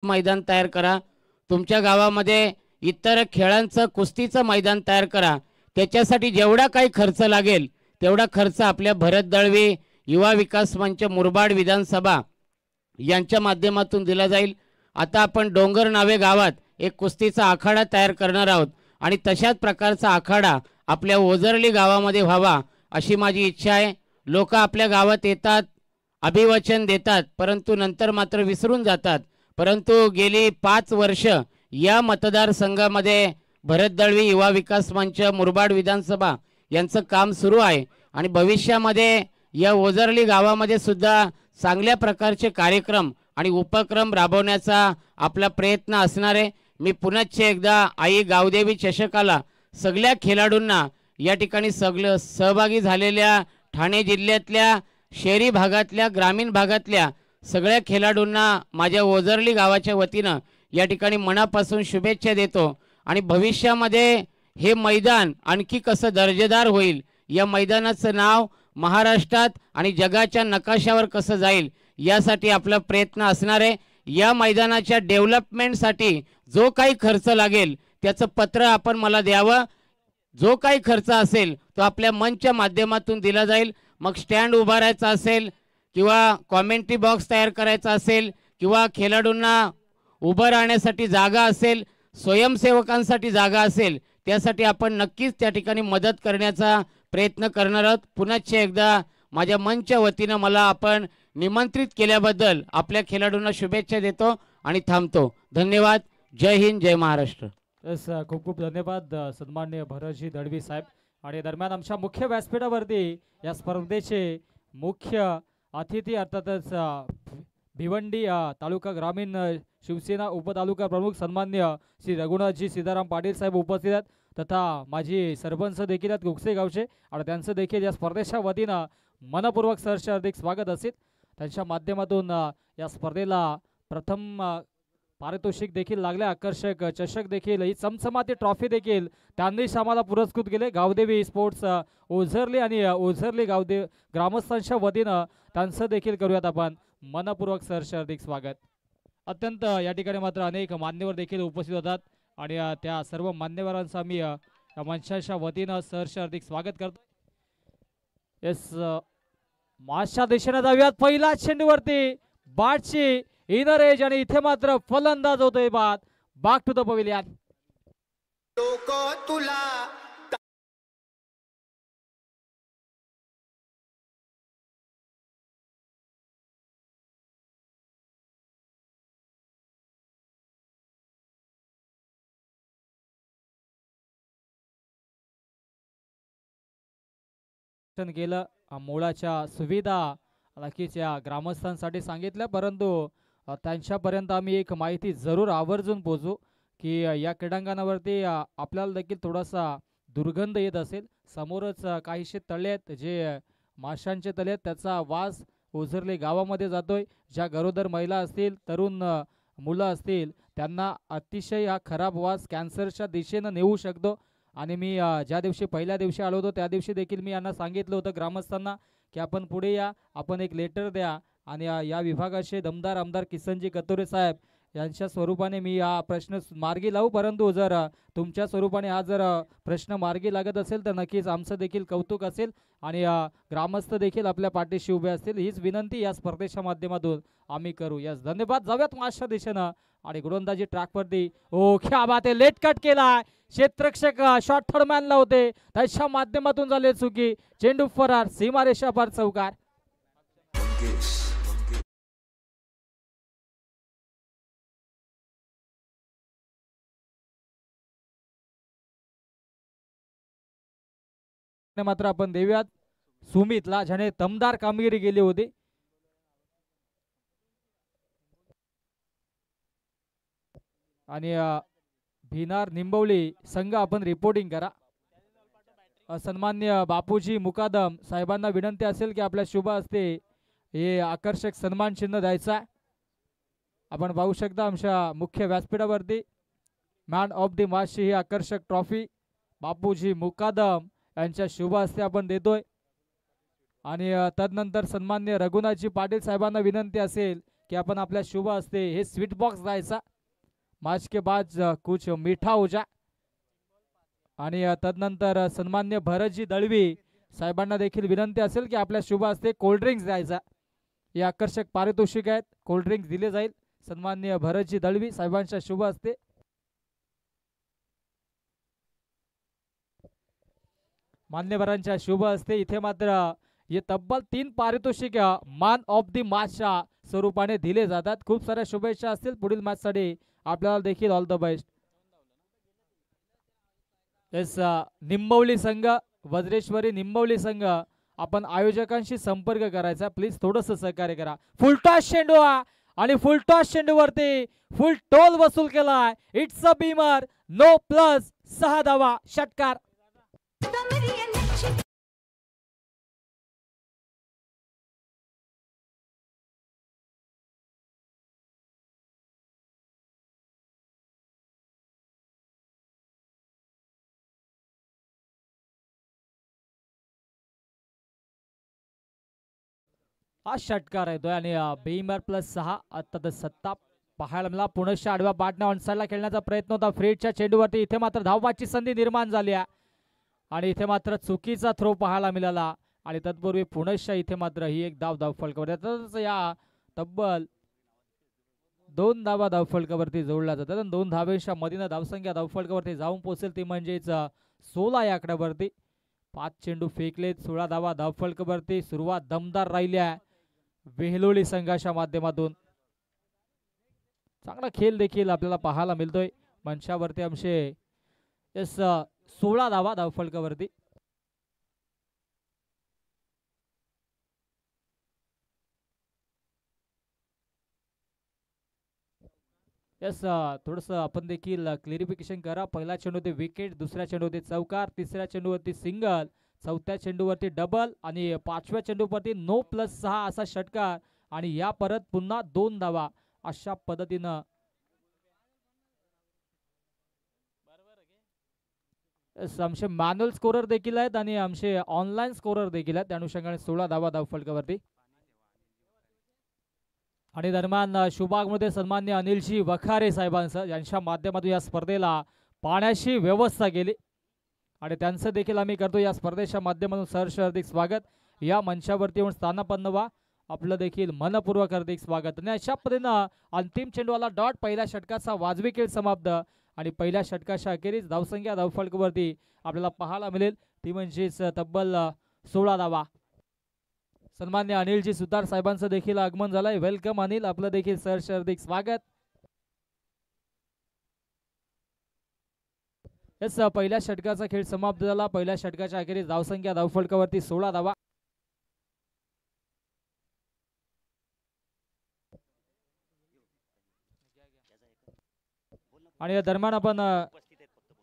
मैदान तयार करा, तुमच्या गावामध्ये इतर खेळांचं कुस्तीचं मैदान तयार करा। त्याच्यासाठी जेवढा काही खर्च लागेल तेवढा खर्च आपल्या भरत दळवी युवा विकास मंच मुरबाड विधानसभा यांच्या माध्यमातून दिला जाईल। आता आपण डोंगर नावे गावात एक कुस्तीचा आखाडा तयार करणार आहोत आणि तशाच प्रकारचा आखाडा आपल्या ओझरली गावामध्ये व्हावा अशी माझी इच्छा आहे। लोक आपल्या गावात येतात, अभिवचन देतात, परंतु नंतर मात्र विसरून जातात। परंतु गेली 5 वर्ष या मतदारसंघामध्ये भरत दळवी युवा विकास मंच मुरबाड विधानसभा यांचं काम सुरू आहे आणि भविष्यामध्ये या ओझरली गावामध्ये सुद्धा चांगल्या प्रकारचे कार्यक्रम आणि उपक्रम राबवण्याचा आपला प्रयत्न असणार आहे। मी पुनश्च एकदा आई गावदेवी चषकाला सगळ्या खेळाडूंना या ठिकाणी सहभागी झालेल्या ठाणे जिल्ह्यातल्या शहरी भागातल्या ग्रामीण भागातल्या सगळ्या खेळाडूंना माझ्या ओझरली गावाच्या वतीनं या ठिकाणी मनापासून शुभेच्छा देतो आणि भविष्यामध्ये हे मैदान आणखी कसं दर्जेदार होईल, या मैदानाचं नाव महाराष्ट्रात आणि जगाच्या नकाशावर कसं जाईल यासाठी आपला प्रयत्न असणार आहे। या मैदानाच्या डेव्हलपमेंटसाठी जो काही खर्च लागेल त्याचं पत्र आपण मला द्यावं। जो काही खर्च असेल तो आपल्या मंचच्या माध्यमातून दिला जाईल। मग स्टँड उभारायचा असेल किंवा कॉमेंट्री बॉक्स तयार करायचा असेल किंवा खेळाडूंना उभं राहण्यासाठी जागा असेल, स्वयंसेवकांसाठी जागा असेल, त्यासाठी आपण नक्कीच त्या ठिकाणी मदत करण्याचा प्रयत्न करणार आहोत। पुनश्च एकदा माझ्या मंचच्या वतीनं मला आपण निमंत्रित केल्याबद्दल आपल्या खेळाडूंना शुभेच्छा देतो आणि थांबतो। धन्यवाद। जय हिंद, जय महाराष्ट्र। खूप खूप धन्यवाद सन्माननीय भरतजी दळवी साहेब। आणि दरम्यान आमच्या मुख्य व्यासपीठावरती या स्पर्धेचे मुख्य अतिथी अर्थातच भिवंडी तालुका ग्रामीण शिवसेना उपतालुका प्रमुख सन्मान्य श्री रघुनाथजी सीताराम पाटील साहेब उपस्थित आहेत, तथा माझी सरपंच देखील आहेत गोगसे गावचे आणि त्यांचं देखील या स्पर्धेच्या वतीनं मनपूर्वक सहर्ष हार्दिक स्वागत असेल। त्यांच्या माध्यमातून या स्पर्धेला प्रथम पारितोषिक देखील लागले, आकर्षक चषक देखील, ही चमचमाती ट्रॉफी देखील त्यांनीच आम्हाला पुरस्कृत केले। गावदेवी स्पोर्ट्स ओझरली आणि ओझरली गावदेव ग्रामस्थांच्या वतीनं त्यांचं देखील करूयात आपण मनपूर्वक सहर्ष हार्दिक स्वागत। अत्यंत या ठिकाणी मात्र अनेक मान्यवर देखील उपस्थित होतात आणि त्या सर्व मान्यवरांचं आम्ही मंचाच्या वतीनं सहर्ष हार्दिक स्वागत करतो। येस, मागच्या दिशेने जाऊयात। पहिला चेंडूवरती बाटची इनर एज आणि इथे मात्र फलंदाज होतोय बाद। Back to the pavilion. केलं मुळाच्या सुविधा नक्कीच्या ग्रामस्थांसाठी सांगितल्या, परंतु त्यांच्यापर्यंत आम्ही एक माहिती जरूर आवर्जून पोहोचू की या क्रीडांगणावरती आपल्याला देखील थोडासा दुर्गंध येत असेल। समोरच काहीशे तळे आहेत, जे माशांचे तळे आहेत, त्याचा वास ओझरले गावामध्ये जातोय। ज्या गरोदर महिला असतील, तरुण मुलं असतील, त्यांना अतिशय हा खराब वास कॅन्सरच्या दिशेनं नेऊ शकतो। आणि मी ज्या दिवशी पहिल्या दिवशी आलो होतो त्या दिवशी देखील मी यांना सांगितलं होतं ग्रामस्थांना की आपण पुढे या, आपण एक लेटर द्या आणि या विभागाचे दमदार आमदार किसनजी कतोरे साहेब यांच्या स्वरूपाने मी हा प्रश्न मार्गी लावू। परंतु जर तुमच्या स्वरूपाने हा जर प्रश्न मार्गी लागत असेल तर नक्कीच आमचं देखील कौतुक असेल आणि ग्रामस्थ देखील आपल्या पाठीशी उभे असतील, हीच विनंती या स्पर्धेच्या माध्यमातून आम्ही करू। यस, धन्यवाद। जाऊयात मागच्या दिशेनं आणि गोलंदाजी ट्रॅकवरती ओ क्या बात आहे, लेट कट केला, क्षेत्ररक्षक शॉट थर्डमॅनला होते, त्याच्या माध्यमातून झाले चुकी, चेंडू फरार, सीमारेषा पार चौकार। मात्र आपण देऊयात सुमितला, ज्याने दमदार कामगिरी केली होती। आणि भिनार निंबवली संघ आपण रिपोर्टिंग करा। सन्मान्य बापूजी मुकादम साहेबांना विनंती असेल की आपल्या शुभ हस्ते हे आकर्षक सन्मान चिन्ह द्यायचा। आपण पाहू शकता आमच्या मुख्य व्यासपीठावरती मॅन ऑफ द मॅचची ही आकर्षक ट्रॉफी बापूजी मुकादम यांच्या शुभ हस्ते आपण देतोय। आणि तदनंतर सन्मान्य रघुनाथजी पाटील साहेबांना विनंती असेल की आपण आपल्या शुभ हस्ते हे स्वीट बॉक्स द्यायचा. मार्च के बाद कुछ मीठा हो जाए. आणि तदनंतर सन्मान्य भरतजी दळवी साहेबांना देखील विनंती असेल की आपल्या शुभ हस्ते कोल्ड्रिंक्स द्यायचा. हे आकर्षक पारितोषिक आहेत, कोल्ड्रिंक्स दिले जाईल सन्मान्य भरतजी दळवी साहेबांच्या शुभ हस्ते. मान्यवरांच्या शुभ हस्ते इथे मात्र हे तब्बल 3 पारितोषिक मान ऑफ द मॅचच्या स्वरूपाने दिले जातात. खूप साऱ्या शुभेच्छा असतील पुढील मॅचसाठी आपल्याला देखील. All the best. येस, निंबवली संघ, वज्रेश्वरी निंबवली संघ, आपण आयोजकांशी संपर्क करायचा. प्लीज थोडंसं सहकार्य करा. फुलटॉस चेंडू आणि फुलटॉस चेंडूवरती फुल टोल वसूल केलाय. It's a beamer. No plus 6 धावा. षटकार. हा षटकार येतोय आणि बीमर प्लस 6. आता सत्ता पाहायला मिळाला. पुनश्च आडव्या बाटण्या ऑनसाइडला खेळण्याचा प्रयत्न होता फ्रेडच्या चेंडूवरती. इथे मात्र धावबाची संधी निर्माण झाली आहे आणि इथे मात्र चुकीचा थ्रो पाहायला मिळाला आणि तत्पूर्वी पुनश्च इथे मात्र ही एक धाव धावफलकावर. या तब्बल 2 धावा धावफलकावरती जोडल्या जातात आणि 2 धावेच्या मधीनं धावसंख्या धावफलकावरती जाऊन पोहोचेल ती म्हणजेच 16 या आकड्यावरती. 5 चेंडू फेकलेत, 16 धावा धावफलकावरती. सुरुवात दमदार राहिली आहे वेहलोळी संघाच्या माध्यमातून. चांगला खेळ देखील आपल्याला पाहायला मिळतोय मंचावरती. आमचे येस 16 धावा धावफलकावरती. येस, थोडंसं आपण देखील क्लिअरिफिकेशन करा. पहिला चेंडूवरती विकेट, दुसऱ्या चेंडूवरती चौकार, तिसऱ्या चेंडूवरती सिंगल, चौथ्या चेंडूवरती डबल आणि 5व्या चेंडूवरती नो प्लस 6 असा षटकार आणि या परत पुन्हा 2 धावा. अशा पद्धतीनं आमचे मॅन्युअल स्कोरर देखील आहेत आणि आमचे ऑनलाईन स्कोरर देखील आहेत. त्या अनुषंगाने 16 धावा धावफलकावरती. आणि दरम्यान शुभागमध्ये सन्मान्य अनिलजी वखारे साहेबांचं यांच्या माध्यमातून या स्पर्धेला पाण्याची व्यवस्था केली आणि त्यांचं देखील आम्ही करतो या स्पर्धेच्या माध्यमातून सहर्ष हार्दिक स्वागत. या मंचावरती येऊन स्थानापन्न व्हा. आपलं देखील मनपूर्वक हार्दिक स्वागत. आणि अशा पद्धतीनं अंतिम चेंडूला डॉट. पहिल्या षटकाचा वाजवी खेळ समाप्त आणि पहिल्या षटकाच्या अखेरीस धावसंख्या धावफलकावरती आपल्याला पाहायला मिळेल ती म्हणजेच तब्बल 16 धावा. सन्मान्य अनिलजी सुतार साहेबांचं देखील आगमन झालंय. वेलकम अनिल, आपलं देखील सहर्ष हार्दिक स्वागत. येस, पहिल्या षटकाचा खेळ समाप्त झाला. पहिल्या षटकाच्या अखेरीस धावसंख्या धावफलकावरती 16 धावा. आणि या दरम्यान आपण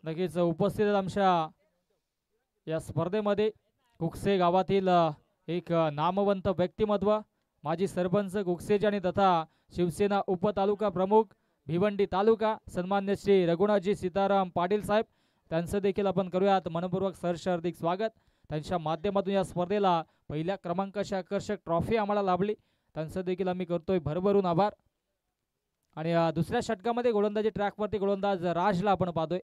नक्कीच उपस्थित आमच्या या स्पर्धेमध्ये कुकसे गावातील एक नामवंत व्यक्तिमत्व, माजी सरपंच कुकसेजी आणि तथा शिवसेना उपतालुका प्रमुख भिवंडी तालुका सन्मान्य श्री रघुनाथजी सीताराम पाटील साहेब, त्यांचं देखील आपण करूयात मनपूर्वक सहर्ष हार्दिक स्वागत. त्यांच्या माध्यमातून या स्पर्धेला पहिल्या क्रमांकाची आकर्षक ट्रॉफी आम्हाला लाभली, त्यांचं देखील आम्ही करतोय भरभरून आभार. आणि दुसऱ्या षटकामध्ये गोलंदाजी ट्रॅकवरती गोलंदाज राजला आपण पाहतोय.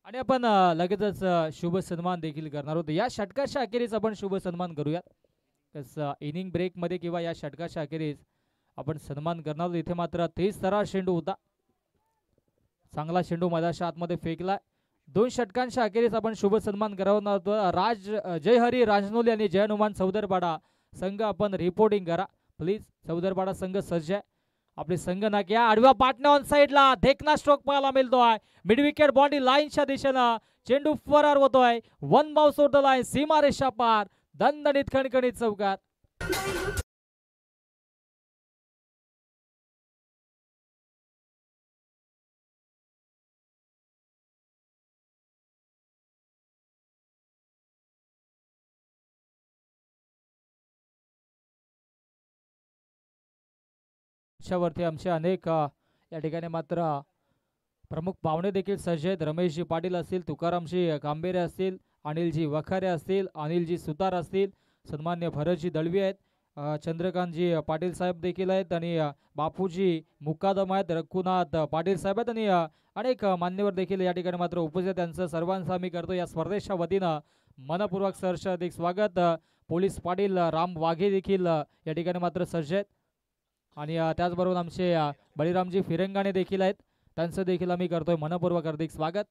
आणि आपण लगेचच शुभ सन्मान देखील करणार आहोत. या षटकाच्या अखेरीस आपण शुभ सन्मान करूयात. इनिंग ब्रेक मध्ये किंवा या षटकाच्या अखेरीस आपण सन्मान करणार आहोत. इथे मात्र 23 थरार चेंडू होता, चांगला चेंडू मैदानाच्या आतमध्ये फेकला. 2 षटकांच्या अखेरीस आपण शुभ सन्मान करणार आहोत. जय हरी राजनोली आणि जय हनुमान चौदरपाडा संघ आपण रिपोर्टिंग करा प्लीज. चौदरपाडा संघ सज्ज आहे. आपले संघ ना या आडव्या पाटण्या ऑन साइडला देखना स्ट्रोक पाहायला मिळतोय. मिड विकेट बॉडी लाईनच्या दिशेनं चेंडू फरार होतोय. 1 बाउन्स ओव्हर द लाईन, सीमारेषा पार, दणदणीत खणखणीत चौकार. वरती आमचे अनेक या ठिकाणी मात्र प्रमुख पाहुणे देखील सज्ज आहेत. रमेशजी पाटील असतील, तुकारामजी कांबेरे असतील, अनिलजी वखारे असतील, अनिलजी सुतार असतील, सन्मान्य भरतजी दळवी आहेत, चंद्रकांतजी पाटील साहेब देखील आहेत आणि बापूजी मुकादम आहेत, रघुनाथ पाटील साहेब आहेत आणि अनेक मान्यवर देखील या ठिकाणी मात्र उपस्थित. त्यांचं सर्वांचं आम्ही करतो या स्पर्धेच्या वतीनं मनपूर्वक सहर्ष अधिक स्वागत. पोलीस पाटील राम वाघे देखील या ठिकाणी मात्र सज्ज आहेत आणि त्याचबरोबर आमचे बळीरामजी फिरंगाणे देखील आहेत. त्यांचं देखील आम्ही करतोय मनपूर्वक हार्दिक स्वागत.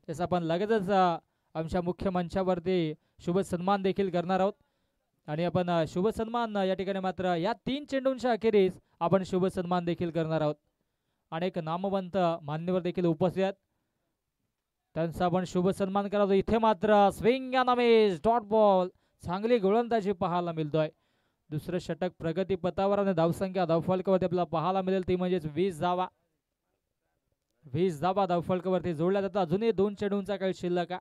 तसं आपण लगेचच आमच्या मुख्य मंचावरती शुभ सन्मान देखील करणार आहोत आणि आपण शुभ सन्मान या ठिकाणी मात्र या 3 चेंडूंच्या अखेरीस आपण शुभ सन्मान देखील करणार आहोत. अनेक नामवंत मान्यवर देखील उपस्थित आहेत, त्यांचा आपण शुभ सन्मान करायचो. इथे मात्र स्विंग अँड डॉट बॉल चांगली गोलंदाजी पाहायला मिळतोय. दुसरं षटक प्रगती पथावर आणि धावसंख्या धावफलकावरती आपल्याला पाहायला मिळेल ती म्हणजेच 20 धावा. 20 धावा धावफलकावरती जोडल्या जातात. अजूनही 2 चेंडूंचा काही शिल्लक आहे.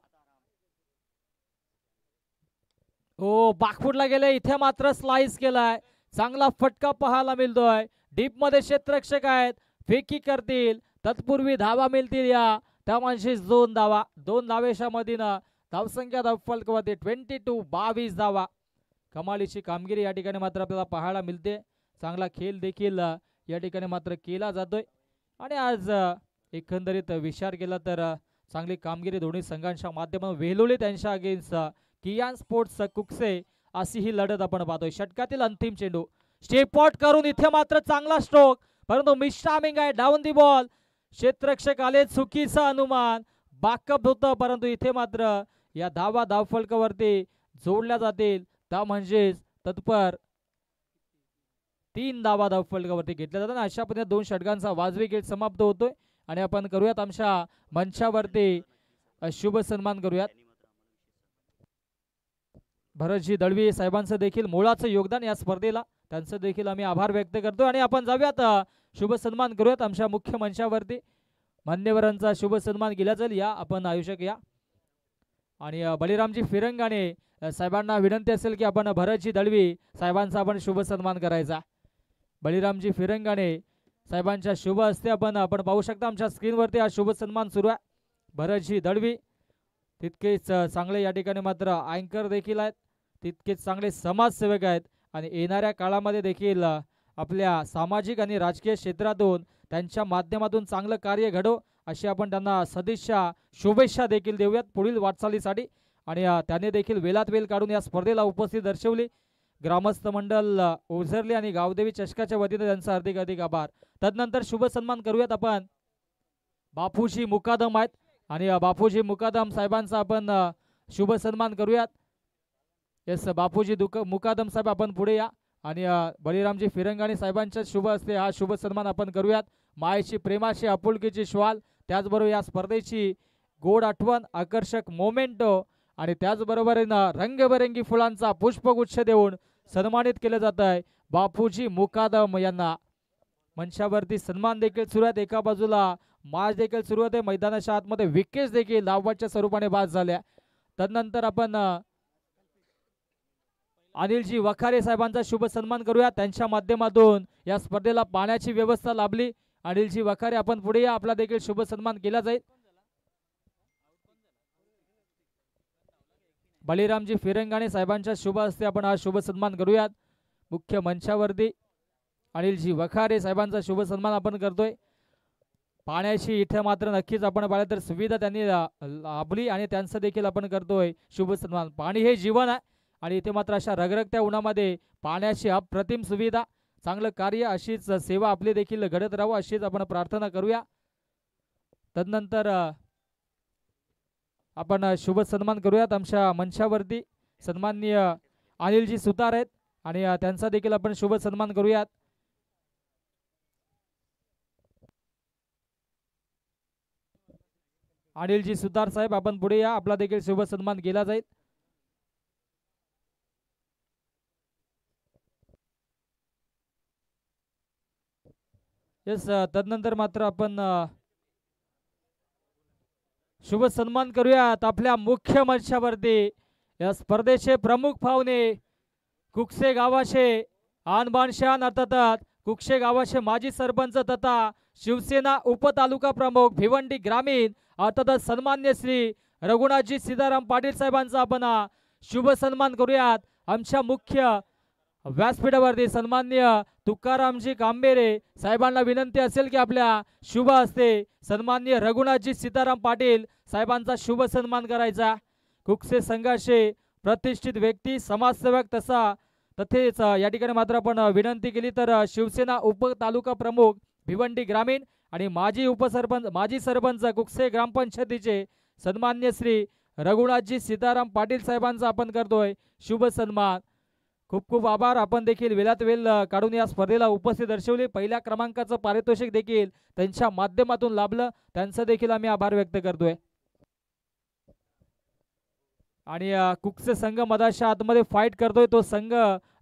हो, बाकफुटला गेले. इथे मात्र स्लाइस केलाय. चांगला फटका पाहायला मिळतोय. डीप मध्ये क्षेत्ररक्षक आहेत, फेकी करतील, तत्पूर्वी धावा मिळतील. या त्यामुळे 2 धावा, 2 धावेच्या मधीनं धावसंख्या धावफलकावरती 22 धावा. कमालीची कामगिरी या ठिकाणी मात्र आपल्याला पाहायला मिळते. चांगला खेळ देखील या ठिकाणी मात्र केला जातोय आणि आज एकंदरीत विचार केला तर चांगली कामगिरी दोन्ही संघांच्या माध्यमातून वेलोळी त्यांच्या अगेन्स्ट कियान स्पोर्ट्स कुकसे अशी ही लढत आपण पाहतोय. षटकातील अंतिम चेंडू स्टेपआउट करून इथे मात्र चांगला स्ट्रोक, परंतु मिस्टामिंग आहे. डाऊन दी बॉल, क्षेत्ररक्षक आले, चुकीचा अनुमान, बाकअप होतं, परंतु इथे मात्र या धावा धावफलकावरती जोडल्या जातील. त्या म्हणजेच तत्पर 3 धावा धावफलकावरती घेतल्या जातात. अशा पद्धतीने 2 षटकांचा वाजवी खेळ समाप्त होतोय आणि आपण करूयात आमच्या मंचावरती शुभ सन्मान करूयात. भरतजी दळवी साहेबांचं देखील मोलाचं योगदान या स्पर्धेला, त्यांचं देखील आम्ही आभार व्यक्त करतो आणि आपण जाऊयात शुभ सन्मान करूयात आमच्या मुख्य मंचावरती. मान्यवरांचा शुभ सन्मान केला जाईल. या आपण आयोजक या आणि बळीरामजी फिरंगाणे साहेबांना विनंती असेल की आपण भरतजी दळवी साहेबांचा आपण शुभ सन्मान करायचा. बळीरामजी फिरंगाणे साहेबांच्या शुभ हस्ते आपण पाहू शकता आमच्या स्क्रीनवरती हा शुभ सन्मान सुरू आहे. भरतजी दळवी तितकेच चांगले या ठिकाणी मात्र अँकर देखील आहेत, तितकेच चांगले समाजसेवक आहेत आणि येणाऱ्या काळामध्ये देखील आपल्या सामाजिक आणि राजकीय क्षेत्रातून त्यांच्या माध्यमातून चांगलं कार्य घडो अशी आपण त्यांना सदिच्छा शुभेच्छा देखील देऊयात पुढील वाटचालीसाठी. आणि त्याने देखील वेळात वेळ काढून या स्पर्धेला उपस्थित दर्शवली. ग्रामस्थ मंडळ ओझरली आणि गावदेवी चषकाच्या वतीने त्यांचा हार्दिक हार्दिक आभार. तदनंतर शुभ सन्मान करूयात आपण बापूजी मुकादम आहेत आणि बापूजी मुकादम साहेबांचा आपण शुभ सन्मान करूयात. येस, बापूजी मुकादम साहेब आपण पुढे या आणि बळीरामजी फिरंगाणे साहेबांच्या शुभ हस्ते हा शुभ सन्मान आपण करूयात. मायेची, प्रेमाची, आपुलकीची श्वाल, त्याचबरोबर या स्पर्धेची गोड आठवण, आकर्षक मोमेंटो आणि त्याचबरोबरीनं रंगबेरंगी फुलांचा पुष्पगुच्छ देऊन सन्मानित केलं जात आहे बापूजी मुकादम यांना. मंचावरती सन्मान देखील सुरू आहेत. एका बाजूला मॅच देखील सुरू होते. मैदानाच्या आतमध्ये विकेट्स देखील धावाच्या स्वरूपाने बाद झाल्या. तदनंतर आपण अनिलजी वखारे साहेबांचा शुभ सन्मान करूया. त्यांच्या माध्यमातून या स्पर्धेला पाण्याची व्यवस्था लाभली. अनिलजी वखारे आपण पुढे या, आपला देखील शुभ सन्मान केला जाईल. बळीरामजी फिरंगाणे साहेबांच्या शुभ हस्ते आपण हा शुभ सन्मान करूयात. मुख्य मंचावरती अनिलजी वखारे साहेबांचा शुभ सन्मान आपण करतोय. पाण्याची इथे मात्र नक्कीच आपण पाहिलं तर सुविधा त्यांनी लाभली आणि त्यांचं देखील आपण करतोय शुभ सन्मान. पाणी हे जीवन आहे आणि इथे मात्र अशा रगरगत्या उन्हामध्ये पाण्याची अप्रतिम सुविधा, चांगलं कार्य, अशीच सेवा आपली देखील घडत राहावं अशीच आपण प्रार्थना करूया. तदनंतर आपण शुभ सन्मान करूयात आमच्या मंचावरती सन्माननीय अनिलजी सुतार आहेत आणि त्यांचा देखील आपण शुभ सन्मान करूयात. अनिलजी सुतार साहेब आपण पुढे या, आपला देखील शुभ सन्मान केला जाईल. येस, तदनंतर मात्र आपण शुभ सन्मान करूयात आपल्या मुख्य मंचावरती या स्पर्धेचे प्रमुख पाहुणे कुकसे गावाचे आणबाण शान अर्थात कुकसे गावाचे माजी सरपंच तथा शिवसेना उपतालुका प्रमुख भिवंडी ग्रामीण अर्थातच सन्मान्य श्री रघुनाथजी सीताराम पाटील साहेबांचा आपण शुभ सन्मान करूयात। आमच्या मुख्य व्यासपीठावरती सन्मान्य तुकारामजी कांबेरे साहेबांना विनंती असेल की आपल्या शुभ हस्ते सन्मान्य रघुनाथजी सीताराम पाटील साहेबांचा शुभ सन्मान करायचा। कुकसे संघाचे प्रतिष्ठित व्यक्ती समाजसेवक तसेच या ठिकाणी मात्र आपण विनंती केली तर शिवसेना उपतालुका प्रमुख भिवंडी ग्रामीण आणि माजी सरपंच कुकसे ग्रामपंचायतीचे सन्मान्य श्री रघुनाथजी सीताराम पाटील साहेबांचा आपण करतोय शुभ सन्मान। खूप खूप आभार। आपण देखील वेळात वेळ काढून या स्पर्धेला उपस्थित दर्शवले। पहिल्या क्रमांकाचं पारितोषिक देखील त्यांच्या माध्यमातून लाभलं, त्यांचं देखील आम्ही आभार व्यक्त करतोय। आणि कुकसे संघ मधाच्या आतमध्ये फाईट करतोय, तो संघ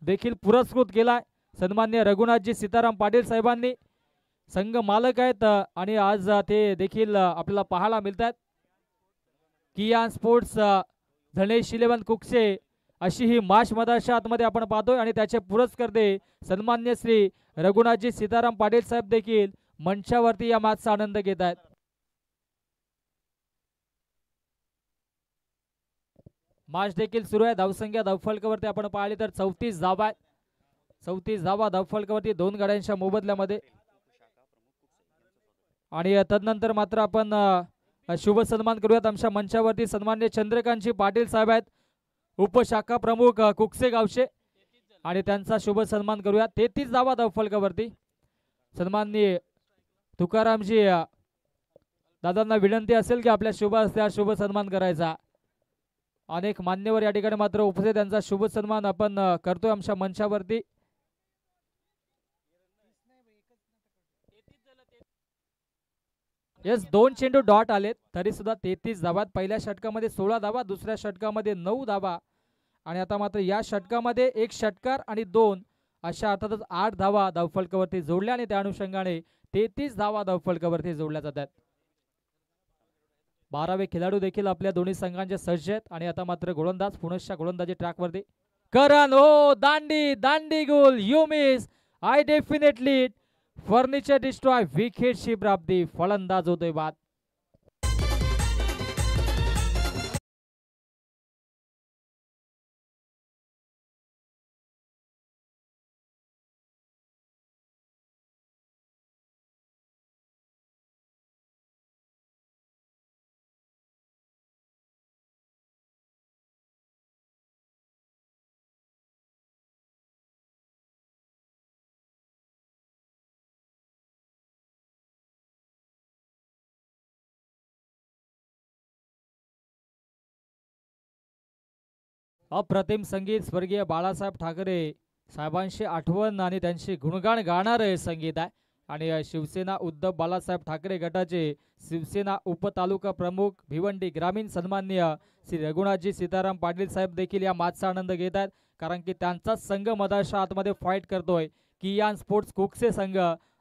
देखील पुरस्कृत केलाय सन्मान्य रघुनाथजी सीताराम पाटील साहेबांनी। संघ मालक आहेत आणि आज ते देखील आपल्याला पाहायला मिळतात। कियान स्पोर्ट्स धनेश 11 कुकसे अशी ही माश मधाच्या आतमध्ये आपण पाहतोय आणि त्याचे पुरस्कर्ते सन्मान्य श्री रघुनाथजी सीताराम पाटील साहेब देखील मंचावरती या मॅचचा आनंद घेत आहेत। मॅच देखील सुरू आहे। धावसंख्या धावफलकावरती आपण पाहिली तर 34 धावा आहेत। 34 धावा धावफलकावरती 2 गाड्यांच्या मोबदल्यामध्ये। आणि तदनंतर मात्र आपण शुभ सन्मान करूयात। आमच्या मंचावरती सन्मान्य चंद्रकांतजी पाटील साहेब आहेत, उपशाखा प्रमुख कुकसे गावचे, आणि त्यांचा शुभ सन्मान करूया। 33 धावा धावफलकावरती सन्माननीय तुकारामजी दादांना विनंती असेल की आपल्या शुभ हस्ते शुभ सन्मान करायचा। अनेक मान्यवर या ठिकाणी मात्र उपस्थित, त्यांचा शुभ सन्मान आपण करतोय आमच्या मंचावरती। यस, 2 चेंडू डॉट आलेत तरी सुद्धा 33 धावा। पहिल्या षटकामध्ये 16 धावा, दुसऱ्या षटकामध्ये 9 धावा, आणि आता मात्र या षटकामध्ये 1 षटकार आणि 2 अशा अर्थातच 8 धावा धावफलकावरती जोडल्या आणि त्या अनुषंगाने 33 धावा धावफलकावरती जोडल्या जातात। 12वे खेळाडू देखील आपल्या दोन्ही संघांचे सज्ज आहेत आणि आता मात्र गोलंदाज पुनश्च गोलंदाजी ट्रॅकवरती करण ओ दांडी गोल, you miss, I definitely furniture destroy, wicket शी प्राप्ती, फलंदाज होतोय बाद। अप्रतिम संगीत स्वर्गीय बाळासाहेब ठाकरे साहेबांची आठवण आणि त्यांची गुणगान गाणारे संगीत आहे। आणि शिवसेना उद्धव बाळासाहेब ठाकरे गटाचे शिवसेना उपतालुका प्रमुख भिवंडी ग्रामीण सन्माननीय श्री रघुनाथजी सीताराम पाटील साहेब देखील या मॅचचा आनंद घेत आहेत, कारण की त्यांचा संघ मधाच्या आतमध्ये फाईट करतोय। कियान स्पोर्ट्स कुकसे संघ,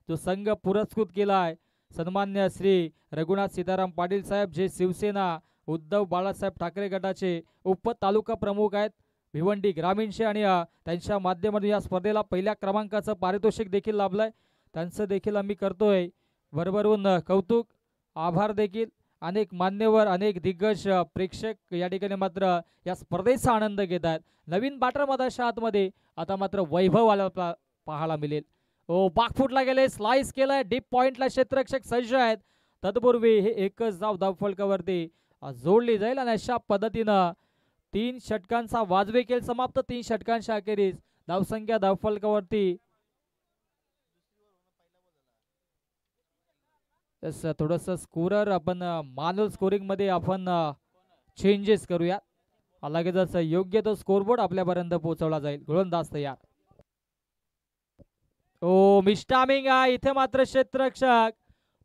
जो संघ पुरस्कृत केला आहे सन्मान्य श्री रघुनाथ सीताराम पाटील साहेब, जे शिवसेना उद्धव बाळासाहेब ठाकरे गटाचे उपतालुका प्रमुख आहेत भिवंडी ग्रामीणचे, आणि त्यांच्या माध्यमातून या स्पर्धेला पहिल्या क्रमांकाचं पारितोषिक देखील लाभलंय। त्यांचं देखील आम्ही करतोय भरभरून कौतुक, आभार देखील। अनेक मान्यवर, अनेक दिग्गज प्रेक्षक या ठिकाणी मात्र या स्पर्धेचा आनंद घेत आहेत। नवीन बॅटर मधाच्या आतमध्ये आता मात्र वैभव आला पाहायला मिळेल। ओ बाकफुटला गेले, स्लाइस केलाय, डीप पॉइंटला क्षेत्ररक्षक सज्ज आहेत। तत्पूर्वी हे एकच धाव धावफलकावरती जोडली जाईल आणि अशा पद्धतीनं 3 षटकांचा वाजवी खेळ समाप्त। 3 षटकांच्या अखेरीस धावसंख्या धावफलकावरती थोडस स्कोरर आपण मॅन्युअल स्कोरिंग मध्ये आपण चेंजेस करूया, लगेचच योग्य तो स्कोरबोर्ड आपल्यापर्यंत पोहोचवला जाईल। गोलंदाज तयार। ओ मिस्टामिंग आहे इथे, मात्र क्षेत्ररक्षक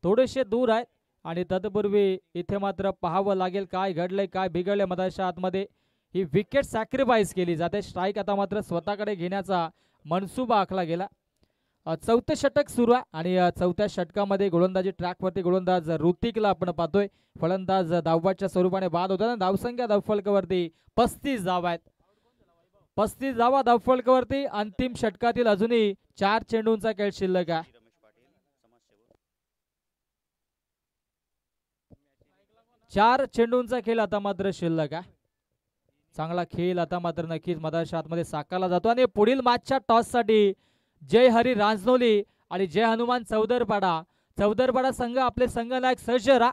थोडेसे दूर आहेत आणि तत्पूर्वी इथे मात्र पाहावं लागेल काय घडलंय, काय बिघडलंय मधाच्या आतमध्ये। ही विकेट सॅक्रिफाईस केली जाते, स्ट्राईक आता मात्र स्वतःकडे घेण्याचा मनसुबा आखला गेला। 4थं षटक सुरू आहे आणि 4थ्या षटकामध्ये गोलंदाजी ट्रॅकवरती गोलंदाज ऋतिकला आपण पाहतोय, फलंदाज धावबाच्या स्वरूपाने बाद होताना। धावसंख्या धावफलकावरती 35 धावा आहेत। 35 धावा धावफलकावरती अंतिम षटकातील अजूनही 4 चेंडूंचा खेळ शिल्लक आहे। 4 चेंडूंचा खेळ आता मात्र शिल्लक आहे. चांगला खेळ आता मात्र नक्कीच मदारशा आतमध्ये साकारला जातो आणि पुढील मॅचच्या टॉस साठी जय हरी रांजनोली आणि जय हनुमान चौदरपाडा संघ आपले संघनायक सज्ज राहा.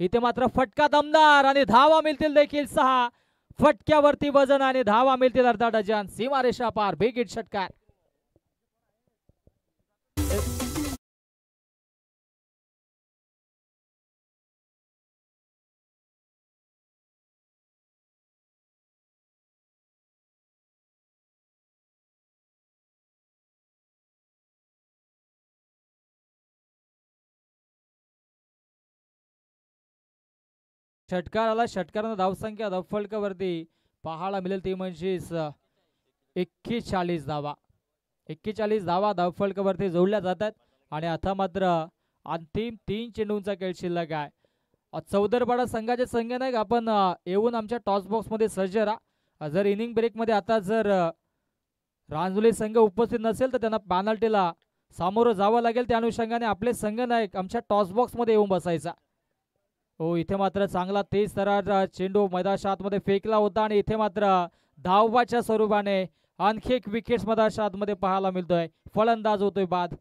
इथे मात्र फटका दमदार आणि धावा मिळतील देखील 6. फटक्यावरती वजन आणि धावा मिळतील अर्धा डझन. सीमारेषा पार बिग हिट षटकार. षटकार आला. षटकारानं धावसंख्या धावफलकावरती पाहायला मिळेल ती म्हणजे 41 धावा. 41 धावा धावफलकावरती जोडल्या जातात आणि आता मात्र अंतिम 3 चेंडूंचा खेळ शिल्लक आहे. चौदरपाडा संघाचे संघनायक आपण येऊन आमच्या टॉस बॉक्स मध्ये सज्ज राहा. जर इनिंग ब्रेक मध्ये आता जर रांजोली संघ उपस्थित नसेल तर त्यांना पॅनल्टीला सामोरं जावं लागेल. त्या अनुषंगाने आपले संघनायक आमच्या टॉस बॉक्स मध्ये येऊन बसायचा. हो, इथे मात्र चांगला तेज तरार चेंडू मैदानाच्या आतमध्ये फेकला होता आणि इथे मात्र धावाच्या स्वरूपाने आणखी एक विकेट मैदानाच्या आतमध्ये पाहायला मिळतोय. फलंदाज होतोय बाद.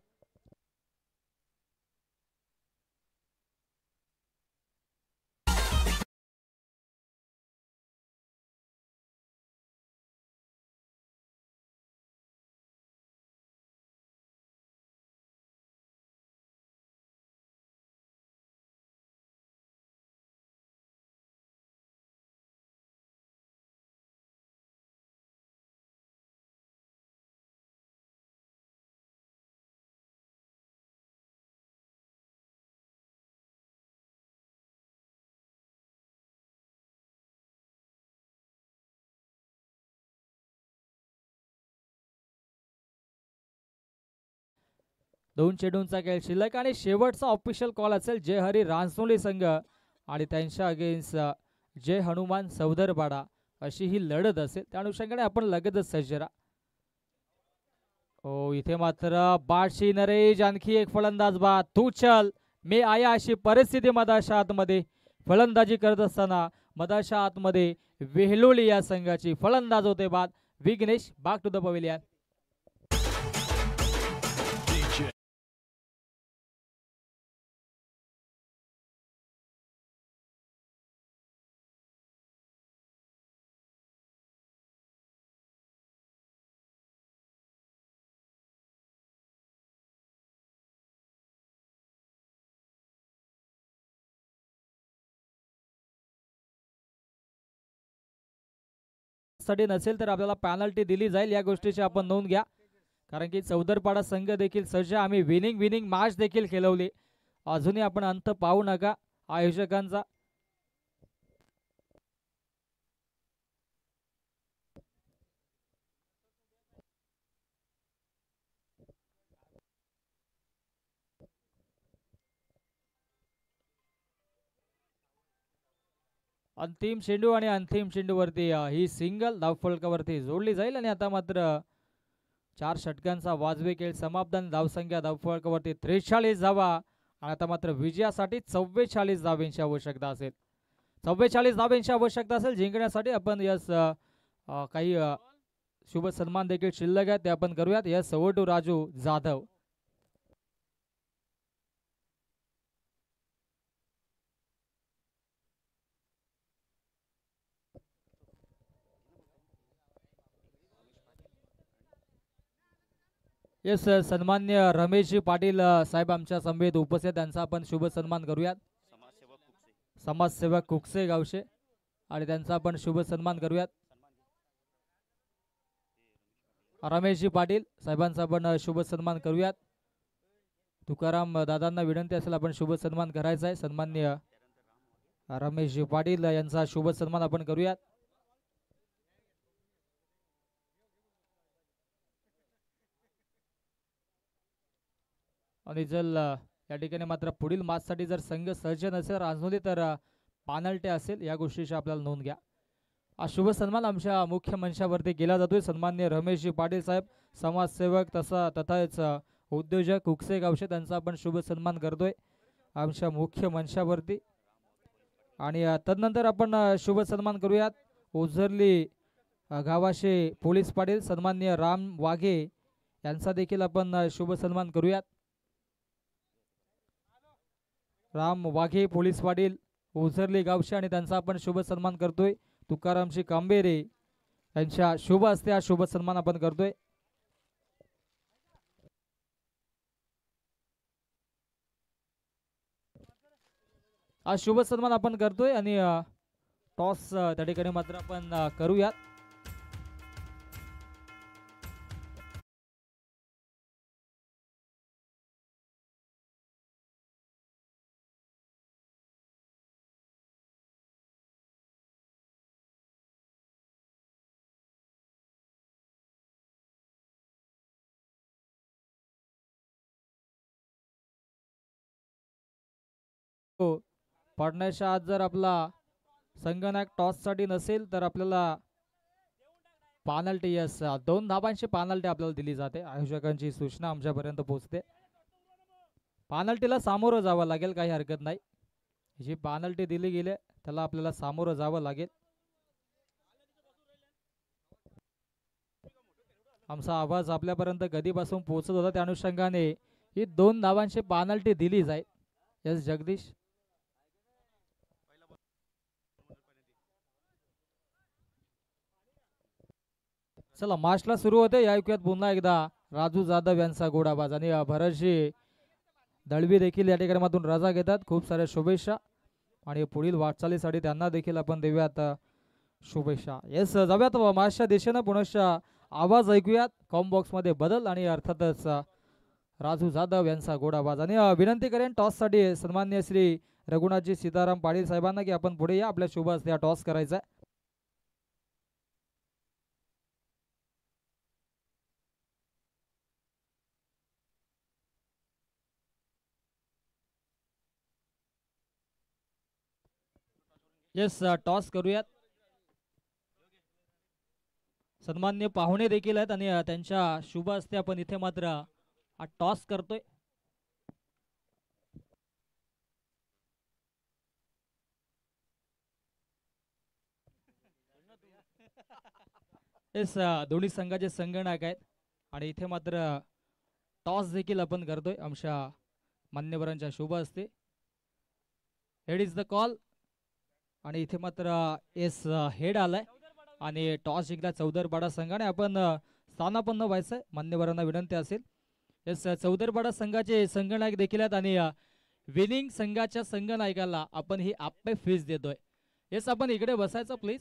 दोन चेंडूंचा खेळ शिल्लक आणि शेवटचा ऑफिशियल कॉल असेल जय हरी रांजनोली संघ आणि त्यांच्या अगेन्स्ट जय हनुमान चौदरपाडा अशी ही लढत असेल. त्या अनुषंगाने आपण लगेचच सज्ज राहा. हो, इथे मात्र बादशी नरेश आणखी एक फलंदाज बाद. तू चल मी आया अशी परिस्थिती मदारशा आतमध्ये फलंदाजी करत असताना मदारशा आतमध्ये वेहलोली या संघाची फलंदाज होते बाद. Vighnesh back to the pavilion. साठी नसेल तर आपल्याला पॅनल्टी दिली जाईल या गोष्टीची आपण नोंद घ्या. कारण की चौदरपाडा संघ देखील सज्ज. आम्ही विनिंग मॅच देखील खेळवली. अजूनही आपण अंत पाहू नका आयोजकांचा. अंतिम चेंडू आणि अंतिम चेंडूवरती ही सिंगल धावफलकावरती जोडली जाईल आणि आता मात्र 4 षटकांचा वाजवी खेळ समाप्त. धावसंख्या धावफलकावरती 43 धावा आणि आता मात्र विजयासाठी 44 धावांची आवश्यकता असेल. 44 धावांची आवश्यकता असेल जिंकण्यासाठी. आपण यस काही शुभ सन्मान देखील शिल्लक आहे ते आपण करूयात. Yes over to Raju Jadhav. Yes सन्मान्य रमेशजी पाटील साहेब आमच्या समवेत उपस्थित. त्यांचा आपण शुभ सन्मान करूयात. समाजसेवक कुकसे गावचे आणि त्यांचा आपण शुभ सन्मान करूयात. रमेशजी पाटील साहेबांचा आपण शुभ सन्मान करूयात. तुकाराम दादांना विनंती असेल आपण शुभ सन्मान करायचा आहे. सन्मान्य रमेशजी पाटील यांचा शुभ सन्मान आपण करूयात. आणि जर या ठिकाणी मात्र पुढील मॅचसाठी जर संघ सज्ज नसेल रांजनोली तर पॅनल्टी असेल या गोष्टीची आपल्याला नोंद घ्या. हा शुभ सन्मान आमच्या मुख्य मंचावरती केला जातोय. सन्मान्य रमेशजी पाटील साहेब समाजसेवक तथाच उद्योजक कुकसे गावचे त्यांचा आपण शुभ सन्मान करतोय आमच्या मुख्य मंचावरती. आणि तदनंतर आपण शुभ सन्मान करूयात ओझरली गावाचे पोलीस पाटील सन्माननीय राम वाघे यांचा देखील आपण शुभ सन्मान करूयात। राम वाघे पोलीस पाटील ओझरली गावचे आणि त्यांचा आपण शुभ सन्मान करतोय। तुकारामजी कांबेरे यांच्या शुभ हस्ते हा शुभ सन्मान आपण करतोय। हा शुभ सन्मान आपण करतोय आणि टॉस त्या ठिकाणी मात्र आपण करूयात। पडण्याच्या आत जर आपला संगणक टॉस साठी नसेल तर आपल्याला पेनल्टी 2 धाबांची पेनल्टी आपल्याला दिली जाते। आयोजकांची सूचना आमच्यापर्यंत पोहोचते। पेनल्टीला सामोरं जावं लागेल, काही हरकत नाही। जी पेनल्टी दिली गेली त्याला आपल्याला सामोरं जावं लागेल। आमचा आवाज आपल्यापर्यंत कधीपासून पोहोचत होता त्या अनुषंगाने ही 2 धाबांची पेनल्टी दिली जाईल। यस जगदीश चला मार्चला सुरू होते। या ऐकूयात पुन्हा एकदा राजू जाधव यांचा गोडाबाज आणि भरतजी दळवी देखील या ठिकाणातून रजा घेतात। खूप साऱ्या शुभेच्छा आणि पुढील वाटचालीसाठी त्यांना देखील आपण देऊयात शुभेच्छा। येस जाऊयात मार्चच्या दिशेनं पुनश्च आवाज ऐकूयात। कॉम बॉक्स मध्ये बदल आणि अर्थातच राजू जाधव यांचा गोडाबाज आणि विनंती करेन टॉस साठी सन्माननीय श्री रघुनाथजी सीताराम पाटील साहेबांना की आपण पुढे या, आपल्या शुभ हस्ते टॉस करायचा आहे। येस टॉस करूयात। सन्मान्य पाहुणे देखील आहेत आणि त्यांच्या शुभ हस्ते आपण इथे मात्र हा टॉस करतोय। येस दोन्ही संघाचे संगणक आहेत आणि इथे मात्र टॉस देखील आपण करतोय आमच्या मान्यवरांच्या शुभ हस्ते। हेड इज द कॉल आणि इथे मात्र येस हेड आलाय आणि टॉस जिंकला चौदरपाडा संघाने। आपण स्थानापन्न व्हायचंय, मान्यवरांना विनंती असेल। येस चौदरपाडा संघाचे संगणक देखील आहेत आणि विनिंग संघाच्या संगणकाला आपण ही आपे फीस देतोय। येस आपण इकडे बसायचं प्लीज।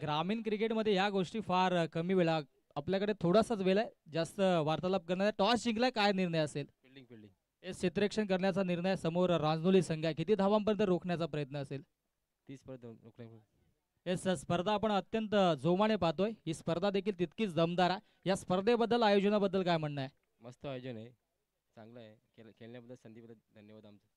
ग्रामीण क्रिकेटमध्ये या गोष्टी फार कमी वेळा, आपल्याकडे थोडासाच वेळ आहे जास्त वार्तालाप करण्याचा। टॉस जिंकला, काय निर्णय असेल? फिल्डिंग हे क्षेत्ररक्षण करण्याचा निर्णय समोर रांजनोली संघ आहे। किती धावांपर्यंत रोखण्याचा प्रयत्न असेल? 30 पर्यंत रोखण्याचा। येस स्पर्धा आपण अत्यंत जोमाने पाहतोय। ही स्पर्धा देखील तितकीच दमदार आहे। या स्पर्धेबद्दल आयोजनाबद्दल काय म्हणणं आहे? मस्त आयोजन आहे, चांगलं आहे, खेळण्याबद्दल संधीबद्दल धन्यवाद आमचं।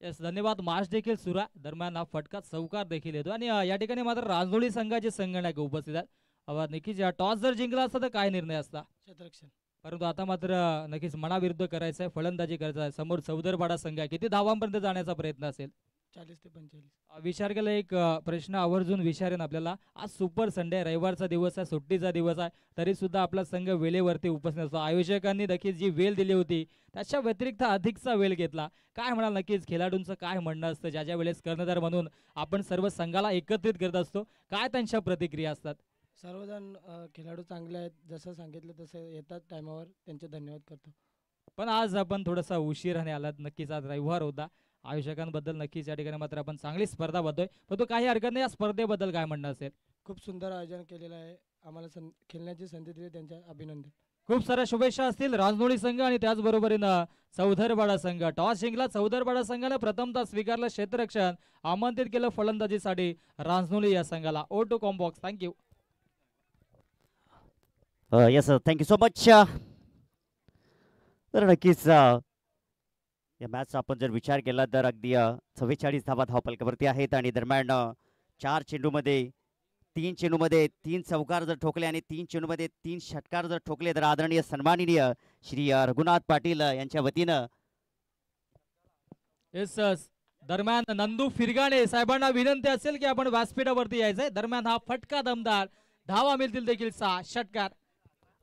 येस धन्यवाद। मार्च देखील सुरू आहे, दरम्यान हा फटका चौकार देखील येतो आणि या ठिकाणी मात्र रांजनोली संघाचे संगणक उपस्थित आहेत। नक्कीच टॉस जर जिंकला असता तर काय निर्णय असता? क्षेत्ररक्षण, परंतु आता मात्र नक्कीच मनाविरुद्ध करायचं आहे, फलंदाजी करायचं आहे। समोर चौदरपाडा संघ आहे, किती धावांपर्यंत जाण्याचा प्रयत्न असेल? 40 ते 45। विचार केला एक प्रश्न आवर्जून विचारेन आपल्याला। आज सुपर संडे, रविवारचा दिवस आहे, सुट्टीचा दिवस आहे, तरी सुद्धा आपला संघ वेळेवरती उपस्थित असतो। आयोजकांनी देखील जी वेळ दिली होती त्याच्या व्यतिरिक्त अधिकचा वेळ घेतला। काय म्हणाल, नक्कीच खेळाडूंचं काय म्हणणं असतं ज्या ज्या वेळेस कर्णधार म्हणून आपण सर्व संघाला एकत्रित करत असतो, काय त्यांच्या प्रतिक्रिया असतात? सर्वजण खेळाडू चांगले आहेत, जसं सांगितलं तसं येतात टायमावर, त्यांचे धन्यवाद करतो। पण आज आपण थोडासा उशिराने आलात, नक्कीच आज रविवार होता। आयोजकांबद्दल नक्कीच या ठिकाणी मात्र आपण चांगली स्पर्धा बघतोय, परंतु काही हरकत नाही। या स्पर्धेबद्दल काय म्हणणं असेल? खूप सुंदर आयोजन केलेलं आहे, आम्हाला खेळण्याची संधी दिली, त्यांच्या अभिनंदन। खूप साऱ्या शुभेच्छा असतील रांजनोली संघ आणि त्याचबरोबरीनं चौदरपाडा संघ। टॉस जिंकला चौदरपाडा संघाने, प्रथमतः स्वीकारलं क्षेत्ररक्षण, आमंत्रित केलं फलंदाजीसाठी रांजनोली या संघाला। ओ to comm box, thank you. Yes thank you so much. तर नक्कीच या मॅचचा आपण जर विचार केला तर अगदी 44 धावा धावफलकावरती आहेत आणि दरम्यान 4 चेंडूमध्ये 3 चेंडूमध्ये 3 चौकार जर ठोकले आणि 3 चेंडूमध्ये 3 षटकार जर ठोकले तर आदरणीय सन्माननीय श्री रघुनाथ पाटील यांच्या वतीनं येस दरम्यान नंदू फिरगाणे साहेबांना विनंती असेल की आपण व्यासपीठावरती यायचंय. दरम्यान हा फटका दमदार धावा मिळतील देखील 6 षटकार.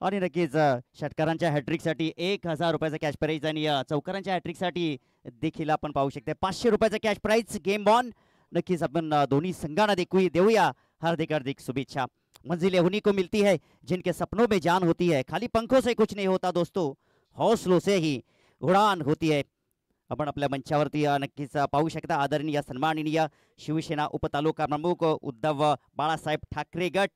आणि नक्कीच षटकारांच्या हॅट्रिकसाठी 1000 रुपयाचा कॅश प्राईज आणि चौकारांच्या हॅट्रिकसाठी देखील आपण पाहू शकते 500 रुपयाचा कॅश प्राईज. Game on. नक्कीच आपण दोन्ही संघांना देऊया हार्दिक हार्दिक शुभेच्छा. मंजिलें उन्हीं को मिलती है जिनके सपनों में जान होती है, खाली पंखों से कुछ नहीं होता दोस्तों, हौसलों से ही उड़ान होती है. आपण आपल्या मंचावरती नक्कीच पाहू शकता आदरणीय सन्माननीय शिवसेना उपतालुका प्रमुख उद्धव बाळासाहेब ठाकरे गट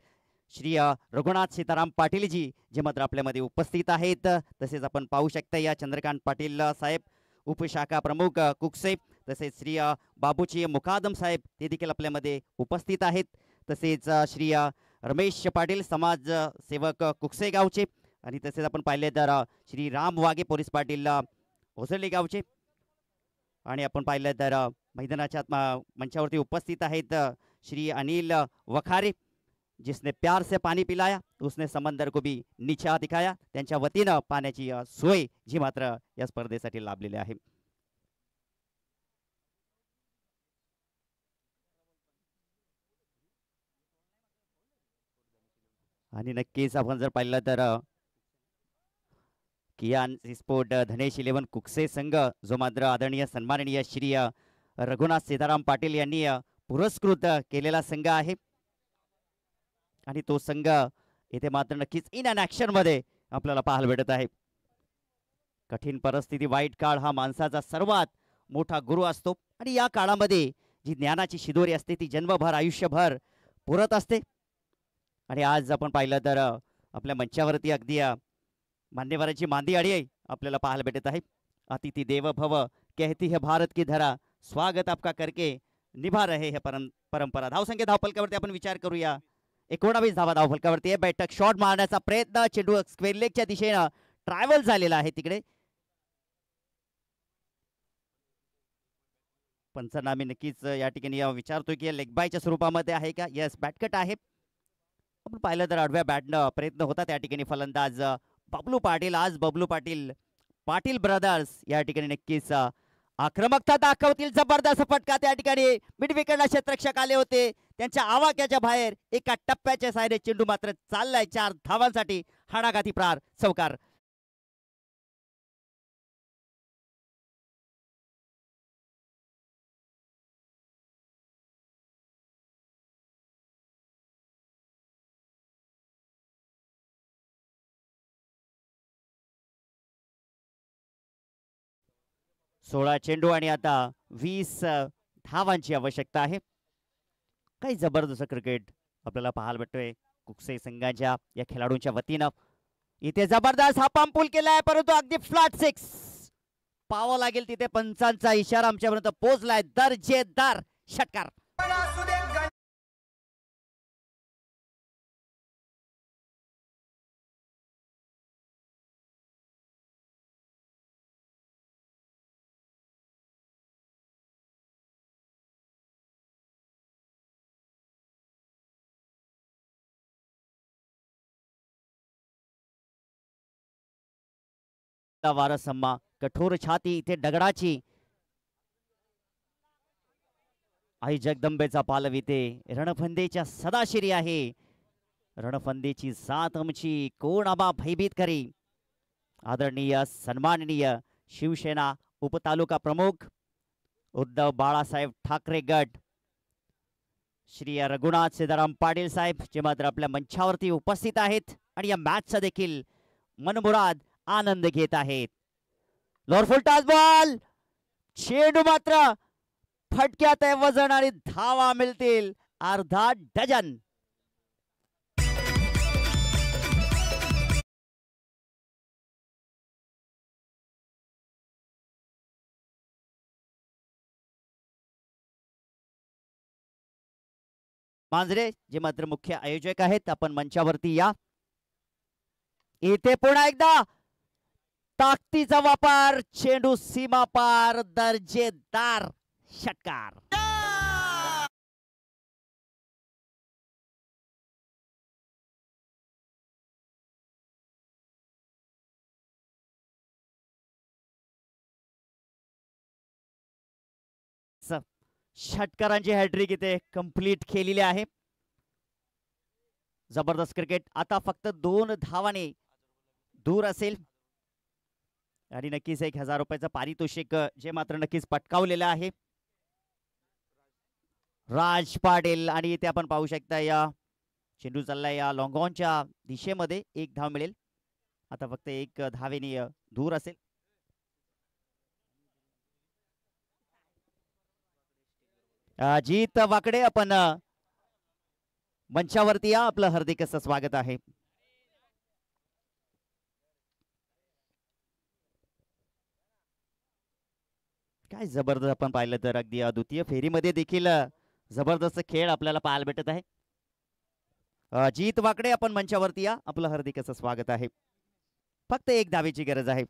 श्री रघुनाथ सीताराम पाटीलजी जे मात्र आपल्यामध्ये उपस्थित आहेत. तसेच आपण पाहू शकता या चंद्रकांत पाटील साहेब उपशाखा प्रमुख कुकसे, तसेच श्री बाबूजी मुकादम साहेब ते देखील आपल्यामध्ये उपस्थित आहेत. तसेच श्री रमेश पाटील समाज सेवक कुकसे गावचे, आणि तसेच आपण पाहिले तर श्री राम वाघे पोलीस पाटील ओसरली गावचे, आणि आपण पाहिलं तर मैदानाच्या मंचावरती उपस्थित आहेत श्री अनिल वखारे, जिसने प्यार से पानी पिलाया उसने समंदर को भी नीचा दिखाया. त्यांच्या वतीनं पाण्याची सोय जी मात्र या स्पर्धेसाठी लाभलेली आहे. आणि नक्कीच आपण जर पाहिलं तर कियान स्पोर्ट धनेश 11 कुकसे संघ जो मात्र आदरणीय सन्माननीय श्री रघुनाथ सीताराम पाटील यांनी पुरस्कृत केलेला संघ आहे. आणि तो संघ इथे मात्र नक्कीच इन अँड ऍक्शन मध्ये आपल्याला पाहायला भेटत आहे. कठीण परिस्थिती, वाईट काळ हा माणसाचा सर्वात मोठा गुरु असतो, आणि या काळामध्ये जी ज्ञानाची शिदोरी असते ती जन्मभर आयुष्यभर पुरत असते. आणि आज आपण पाहिलं तर आपल्या मंचावरती अगदी मान्यवरांची मांदी आडी आपल्याला पाहायला भेटत आहे. अतिथि देव भव कहती है भारत की धरा, स्वागत आपका करके निभा रहे है परंपरा. धावसंख्या धावफलकावरती आपण विचार करूया. 19 धावा धावफलकावरती आहे. बैठक शॉट मारण्याचा प्रयत्न, चेंडू स्क्वेअर लेगच्या दिशेनं ट्रॅव्हल झालेला आहे तिकडे. पंचनामे नक्कीच या ठिकाणी विचारतोय की लेग बायच्या स्वरूपामध्ये आहे का. यस, बॅटकट आहे. आपण पाहिलं तर आडव्या बॅटनं प्रयत्न होता त्या ठिकाणी. फलंदाज बबलू पाटील, आज बबलू पाटील पाटील ब्रदर्स या ठिकाणी नक्कीच आक्रमकता दाखवतील. जबरदस्त फटका त्या ठिकाणी मिड विकेटला क्षेत्ररक्षक आले होते, त्यांच्या आवाक्याच्या बाहेर एका टप्प्याच्या सायने चेंडू मात्र चाललाय 4 धावांसाठी. हाणाघाती प्रार चौकार. सोळा चेंडू आणि आता 20 धावांची आवश्यकता आहे. काही जबरदस्त क्रिकेट आपल्याला पाहायला भेटतोय कुकसे संघाच्या या खेळाडूंच्या वतीनं. इथे जबरदस्त हा पंपूल केलाय, परंतु अगदी फ्लॅट 6 पाहावं लागेल तिथे. पंचांचा इशारा आमच्यापर्यंत पोहोचलाय. दर्जेदार षटकार. वारसम्मा कठोर छाती इथे दगडाची. आई जगदंबेचा पालव इथे रणफंदेच्या सदाशिरी आहे. रणफंदेची साथ आमची कोण आबा भयभीत करी. आदरणीय सन्माननीय शिवसेना उपतालुका प्रमुख उद्धव बाळासाहेब ठाकरे गट श्री रघुनाथ सीताराम पाटील साहेब जे मात्र आपल्या मंचावरती उपस्थित आहेत आणि या मॅचचा देखील मनमुराद आनंद घेत आहेत. लॉरफुल टॉस बॉल, चेंडू मात्र फटक्यात आहे वजन आणि धावा मिळतील अर्धा डझन. मांजरे जे मात्र मुख्य आयोजक आहेत आपण मंचावरती या. इथे पुन्हा एकदा ताकदीचा वापर, चेंडू सीमा पार, दर्जेदार षटकार. षटकारांची हॅट्रिक इथे कंप्लीट केलेली आहे. जबरदस्त क्रिकेट. आता फक्त 2 धावाने दूर असेल आणि नक्कीच 1000 रुपयाचं पारितोषिक जे मात्र नक्कीच पटकावलेलं आहे. राज पाटील आणि इथे आपण पाहू शकता या चेंडू चाललाय या लॉंग ऑनच्या दिशेमध्ये. 1 धाव मिळेल. आता फक्त 1 धावेने दूर असेल. अजित वाकडे आपण मंचावरती या. आपलं हार्दिक असं स्वागत आहे. काय जबरदस्त आपण पाहिलं तर अगदी द्वितीय फेरीमध्ये देखील जबरदस्त खेळ आपल्याला पाहायला भेटत आहे. अजित वाकडे आपण मंचावरती या. आपलं हार्दिक असं स्वागत आहे. फक्त 1 धावेची गरज आहे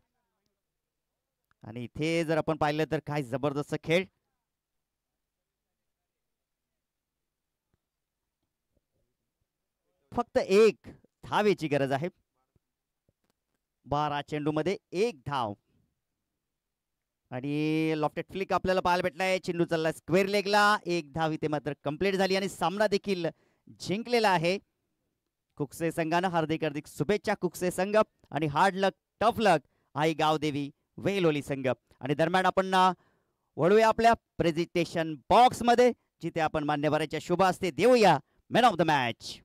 आणि इथे जर आपण पाहिलं तर काय जबरदस्त खेळ. फक्त 1 धावेची गरज आहे. 12 चेंडूमध्ये 1 धाव आणि लॉफ्टेड फ्लिक आपल्याला पाहायला भेटलाय. चेंडू चालला स्क्वेअर लेगला. 1 धाव इथे मात्र कंप्लीट झाली आणि सामना देखील जिंकलेला आहे कुकसे संघानं. हार्दिक हार्दिक शुभेच्छा कुकसे संघ आणि हार्ड लक टफ लक आई गावदेवी वेलोली संघ. आणि दरम्यान आपण वळूया आपल्या प्रेझेंटेशन बॉक्स मध्ये जिथे आपण मान्यवरांच्या शुभ हस्ते देऊया मॅन ऑफ द मॅच.